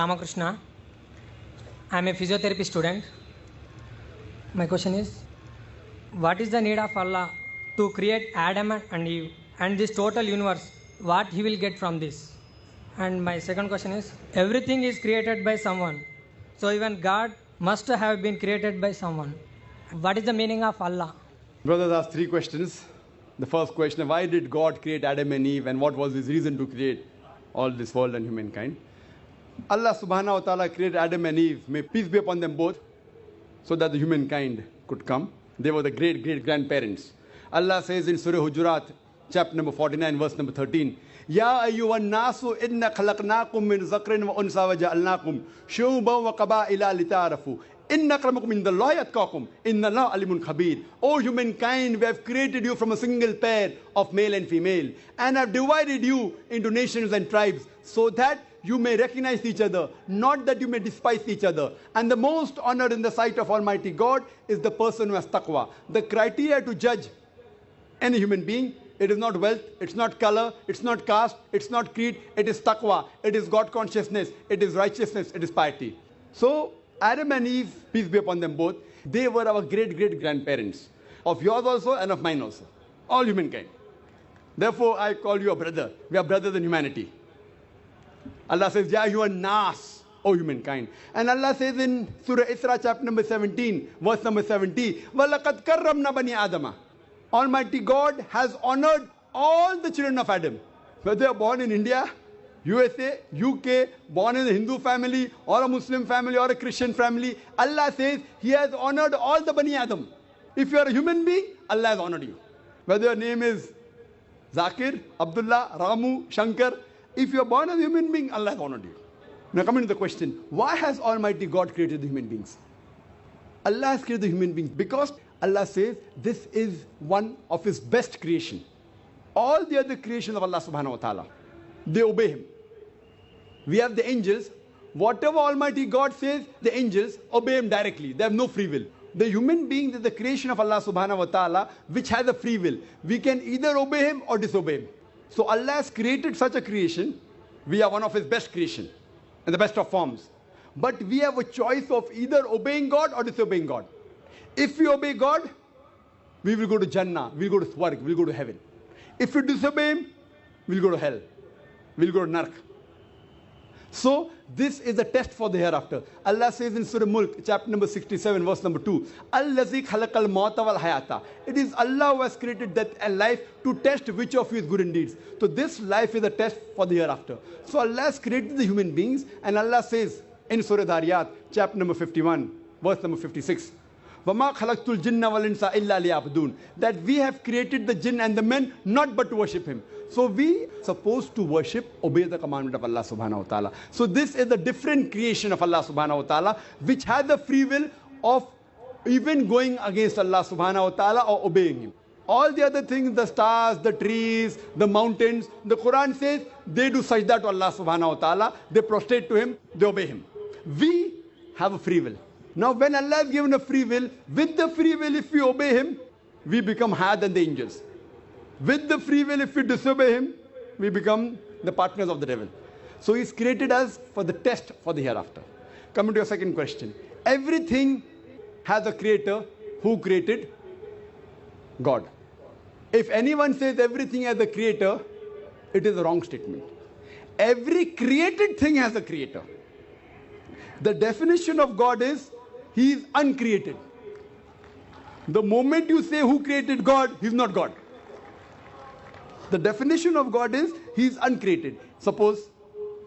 Ramakrishna. I am a physiotherapy student. My question is, what is the need of Allah to create Adam and Eve and this total universe? What he will get from this? And my second question is, everything is created by someone. So even God must have been created by someone. What is the meaning of Allah? Brothers asked three questions. The first question, why did God create Adam and Eve, and what was his reason to create all this world and humankind? Allah subhanahu wa ta'ala created Adam and Eve, may peace be upon them both, so that the humankind could come. They were the great-great-grandparents. Allah says in Surah Hujurat, chapter number 49, verse number 13, Ya ayyuhan nasu inna khalaqnakum min zakrin wa unsa wa ja'alnakum shu'uban wa qaba'ila lita'arafu. Inna akramakum indallahi atqakum. Inna Allah alimun khabir. O humankind, we have created you from a single pair of male and female, and have divided you into nations and tribes, so that you may recognize each other, not that you may despise each other. And the most honored in the sight of Almighty God is the person who has taqwa. The criteria to judge any human being, it is not wealth, it's not color, it's not caste, it's not creed, it is taqwa, it is God consciousness, it is righteousness, it is piety. So Adam and Eve, peace be upon them both, they were our great-great-grandparents, of yours also and of mine also, all humankind. Therefore I call you a brother. We are brothers in humanity. Allah says, Ya you are nas, O humankind. And Allah says in Surah Isra chapter number 17, verse number 70, وَلَقَدْ كَرَّمْنَا بَنِي آدَمَ. Almighty God has honored all the children of Adam. Whether they are born in India, USA, UK, born in a Hindu family, or a Muslim family, or a Christian family, Allah says He has honored all the Bani Adam. If you are a human being, Allah has honored you. Whether your name is Zakir, Abdullah, Ramu, Shankar, if you are born as a human being, Allah has honored you. Now coming to the question, why has Almighty God created the human beings? Allah has created the human beings because Allah says this is one of His best creation. All the other creations of Allah subhanahu wa ta'ala, they obey Him. We have the angels. Whatever Almighty God says, the angels obey Him directly. They have no free will. The human being is the creation of Allah subhanahu wa ta'ala, which has a free will. We can either obey Him or disobey Him. So Allah has created such a creation. We are one of His best creation, in the best of forms. But we have a choice of either obeying God or disobeying God. If we obey God, we will go to Jannah, we will go to Swarg, we will go to heaven. If we disobey Him, we will go to hell, we will go to Nark. So this is a test for the hereafter. Allah says in Surah Mulk, chapter number 67, verse number 2, Allazi khalaqal mauta wal hayata. It is Allah who has created death and life to test which of you is good in deeds. So this life is a test for the hereafter. So Allah has created the human beings, and Allah says in Surah Dhariyat, chapter number 51, verse number 56, وَمَا خَلَقْتُ الْجِنَّ وَالْإِنسَ إِلَّا لِيَعْبُدُونَ. That we have created the jinn and the men not but to worship Him. So we are supposed to worship, obey the commandment of Allah subhanahu wa ta'ala. So this is the different creation of Allah subhanahu wa ta'ala, which has the free will of even going against Allah subhanahu wa ta'ala or obeying Him. All the other things, the stars, the trees, the mountains, the Quran says they do sajda to Allah subhanahu wa ta'ala, they prostrate to Him, they obey Him. We have a free will. Now when Allah has given a free will, with the free will if we obey Him, we become higher than the angels. With the free will if we disobey Him, we become the partners of the devil. So He's created us for the test for the hereafter. Coming to your second question. Everything has a creator. Who created? God. If anyone says everything has a creator, it is a wrong statement. Every created thing has a creator. The definition of God is He is uncreated. The moment you say who created God, He's not God. The definition of God is He is uncreated. Suppose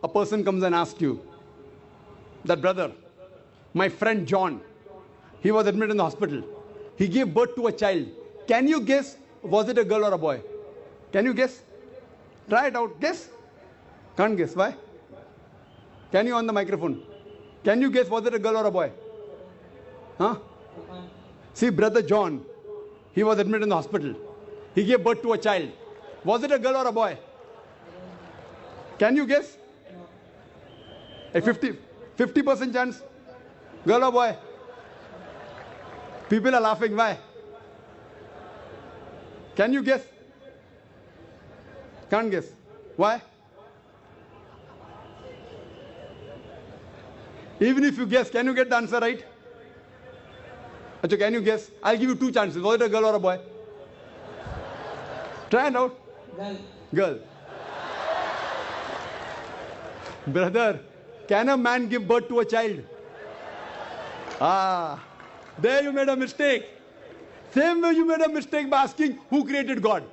a person comes and asks you, that brother, my friend John, he was admitted in the hospital. He gave birth to a child. Can you guess, was it a girl or a boy? Can you guess? Try it out. Guess? Can't guess. Why? Can you on the microphone? Can you guess, was it a girl or a boy? Huh? See, brother John, he was admitted in the hospital. He gave birth to a child. Was it a girl or a boy? Can you guess? A 50% chance? Girl or boy? People are laughing. Why? Can you guess? Can't guess. Why? Even if you guess, can you get the answer right? Achha, can you guess? I'll give you two chances. Was it a girl or a boy? Try it out. Girl. Brother, can a man give birth to a child? Ah, there you made a mistake. Same way you made a mistake by asking who created God.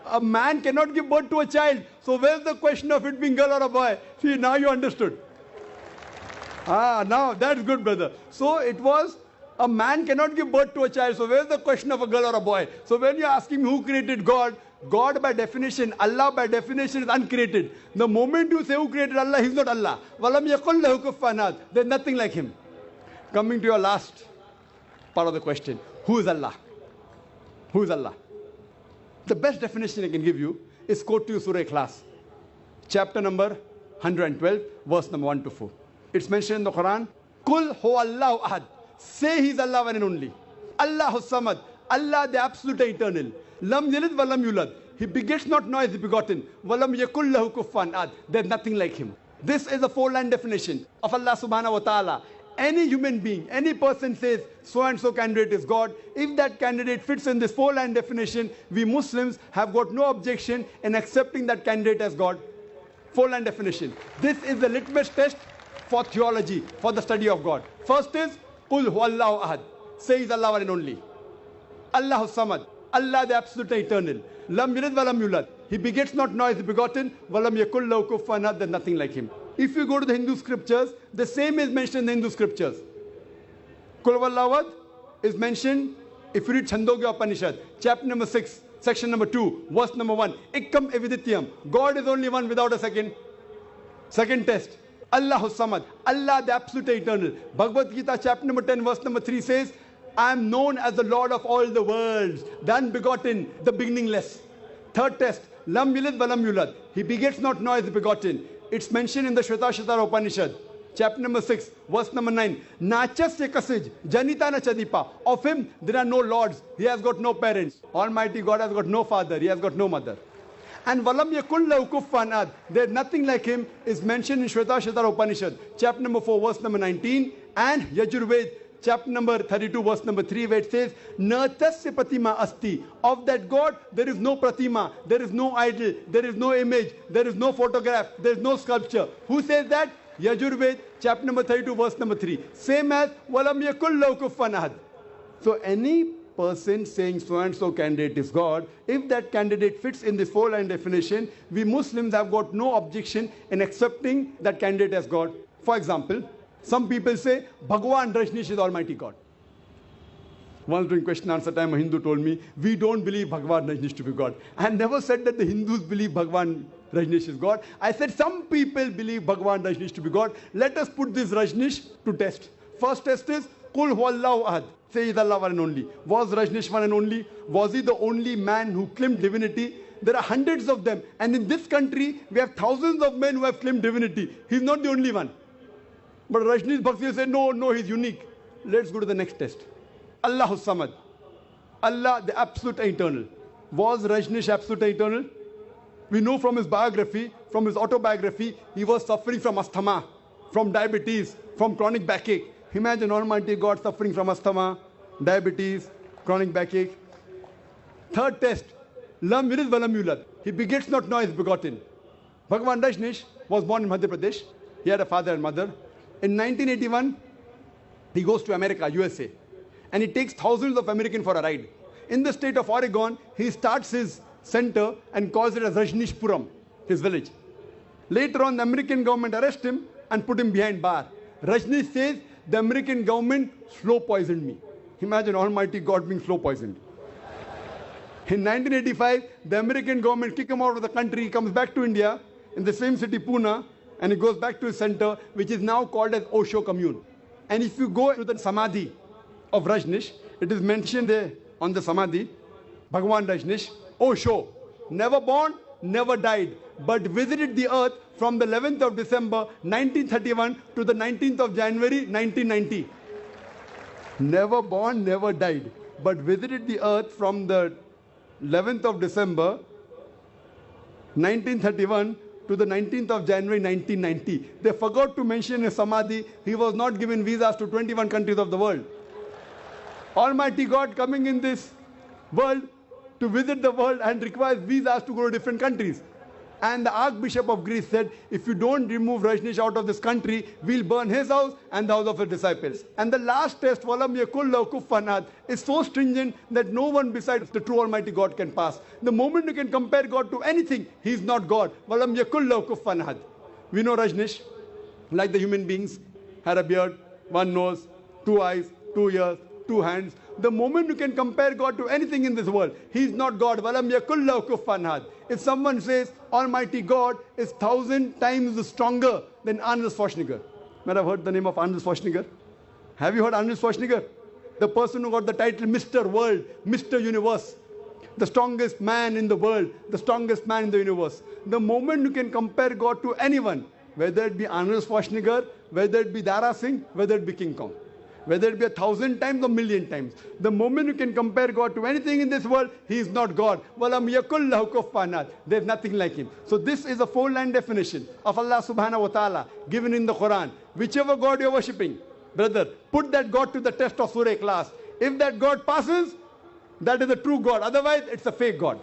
A man cannot give birth to a child. So where's the question of it being girl or a boy? See, now you understood. Ah, now that's good, brother. So it was a man cannot give birth to a child. So where's the question of a girl or a boy? So when you're asking who created God, God by definition, Allah by definition is uncreated. The moment you say who created Allah, He's not Allah. Walam yakul lahu kufuwan ahad. There's nothing like Him. Coming to your last part of the question, who is Allah? Who is Allah? The best definition I can give you is quote to you Surah Ikhlas, chapter number 112, verse number 1 to 4. It's mentioned in the Quran, Kul huwallahu ahad. Say He's Allah one and only. Allahu samad. Allah the absolute eternal. Lam yalid wa lam yulad. He begets not nor is he begotten. Walam yakul lahu kufuwan ahad. There's nothing like Him. This is a four-line definition of Allah subhanahu wa ta'ala. Any human being, any person says so and so candidate is God. If that candidate fits in this four-line definition, we Muslims have got no objection in accepting that candidate as God. Four-line definition. This is the litmus test for theology, for the study of God. First is Qul huwallahu ahad. Say He's Allah one and only. Allahu samad. Allah the absolute eternal. Lam yalid wa lam yulad. He begets not nor is he begotten. Walam yakul lahu kufuwan ahad. There's nothing like Him. If you go to the Hindu scriptures, the same is mentioned in the Hindu scriptures. Kul huwallahu ahad is mentioned, if you read Chandogya Upanishad, chapter number 6, section number 2, verse number 1. Ikkam evidityam. God is only one without a second. Second test. Allahu samad. Allah the absolute eternal. Bhagavad Gita chapter number 10, verse number 3 says, I am known as the Lord of all the worlds, the unbegotten, the beginningless. Third test. Lam yalid wa lam yulad. He begets not nor is he begotten. It's mentioned in the Shvetasvatara Upanishad, chapter number 6, verse number 9. Nachasya kasij, janita na chadipa. Of Him there are no lords. He has got no parents. Almighty God has got no father. He has got no mother. And walam yakul lahu kufuwan ahad. There nothing like Him is mentioned in Shvetasvatara Upanishad, chapter number 4, verse number 19. And Yajurved, chapter number 32, verse number 3, where it says, Natasya pratima asti. Of that God, there is no pratima, there is no idol, there is no image, there is no photograph, there is no sculpture. Who says that? Yajurved, chapter number 32, verse number 3. Same as, Walam yakul lahu kufuwan ahad. So any person saying so and so candidate is God, if that candidate fits in this four-line definition, we Muslims have got no objection in accepting that candidate as God. For example, some people say, Bhagwan Rajneesh is Almighty God. Once during question answer time, a Hindu told me, we don't believe Bhagwan Rajneesh to be God. I never said that the Hindus believe Bhagwan Rajneesh is God. I said some people believe Bhagwan Rajneesh to be God. Let us put this Rajneesh to test. First test is, Qul huwallahu ahad. Say He's Allah one and only. Was Rajneesh one and only? Was he the only man who claimed divinity? There are hundreds of them. And in this country, we have thousands of men who have claimed divinity. He's not the only one. But Rajneesh Bhaksi said, no, he's unique. Let's go to the next test. Allahu samad. Allah the absolute eternal. Was Rajneesh absolute eternal? We know from his biography, from his autobiography, he was suffering from asthma, from diabetes, from chronic backache. Imagine Almighty God suffering from asthma, diabetes, chronic backache. Third test. Lam yalid wa lam yulad. He begets not nor is begotten. Bhagwan Rajneesh was born in Madhya Pradesh. He had a father and mother. In 1981, he goes to America, USA, and he takes thousands of Americans for a ride. In the state of Oregon, he starts his center and calls it as Rajneeshpuram, his village. Later on, the American government arrests him and put him behind bar. Rajneesh says, the American government slow poisoned me. Imagine Almighty God being slow poisoned. In 1985, the American government kicked him out of the country. He comes back to India in the same city, Pune, and he goes back to his center, which is now called as Osho Commune. And if you go to the Samadhi of Rajneesh, it is mentioned there on the Samadhi, Bhagwan Rajneesh, Osho, never born, never died, but visited the earth from the 11th of December 1931 to the 19th of January 1990. Never born, never died, but visited the earth from the 11th of December 1931 to to the 19th of January 1990. They forgot to mention in Samadhi, he was not given visas to 21 countries of the world. Almighty God coming in this world to visit the world and requires visas to go to different countries. And the Archbishop of Greece said, if you don't remove Rajneesh out of this country, we'll burn his house and the house of his disciples. And the last test, Walam yakul lahu kufuwan ahad, is so stringent that no one besides the true Almighty God can pass. The moment you can compare God to anything, He is not God. Walam yakul lahu kufuwan ahad. We know Rajneesh, like the human beings, had a beard, one nose, two eyes, 2 ears, 2 hands. The moment you can compare God to anything in this world, He is not God. Walam yakul lahu kufuwan ahad. If someone says Almighty God is 1,000 times stronger than Arnold Schwarzenegger. Might have heard the name of Arnold Schwarzenegger? Have you heard Arnold Schwarzenegger? The person who got the title Mr. World, Mr. Universe. The strongest man in the world, the strongest man in the universe. The moment you can compare God to anyone, whether it be Arnold Schwarzenegger, whether it be Dara Singh, whether it be King Kong, whether it be 1,000 times or 1,000,000 times. The moment you can compare God to anything in this world, He is not God. Walam yakul lahu kufuwan ahad. There is nothing like Him. So this is a 4-line definition of Allah subhanahu wa ta'ala given in the Quran. Whichever God you are worshipping, brother, put that God to the test of Surah Ikhlas. If that God passes, that is a true God. Otherwise, it's a fake God.